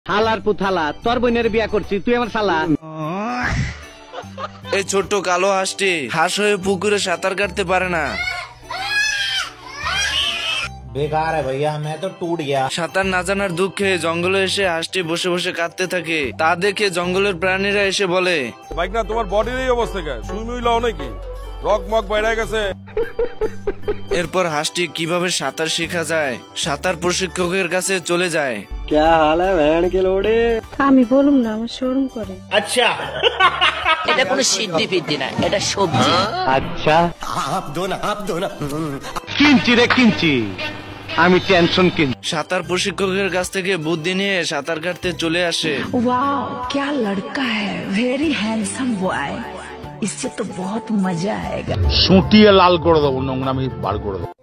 হালার পুথালা, তোর বোনের বিয়া করছি, তুই আমার শালা। এই ছোট্ট কালো হাঁসটি হাঁস হয়ে পুকুরে সাঁতার কাটতে পারে না। बेकार है भैया, मैं तो टूट गया। সাঁতার না জানার দুঃখে জঙ্গলে এসে হাঁসটি বসে বসে কাঁদতে থাকে। তা দেখে জঙ্গলের প্রাণীরা এসে বলে, বাইক না তোমার বডির এই অবস্থা কে? সুইমুই লাও নাকি? রক মক বাইরে গেছে। এরপর হাঁসটি কিভাবে সাঁতার শেখা যায় সাঁতার প্রশিক্ষকের কাছে চলে যায়। আমি বলুম না, আমার শরম করে। अच्छा এটা কোনো সিদ্ধি ফিদ্ধি না, এটা সবজি। আচ্ছা आप दो ना কিনছি রে কিনছি, আমি টেনশন কিনছি। সাঁতার প্রশিক্ষকের কাছ থেকে বুদ্ধি নিয়ে সাঁতার কাটতে চলে আসে। वाओ क्या लड़का है, वेरी हैंडसम बॉय, इससे तो बहुत मजा आएगा। সুটিয়ে লাল করে দেবো, নোংরামি বার করে দেবো।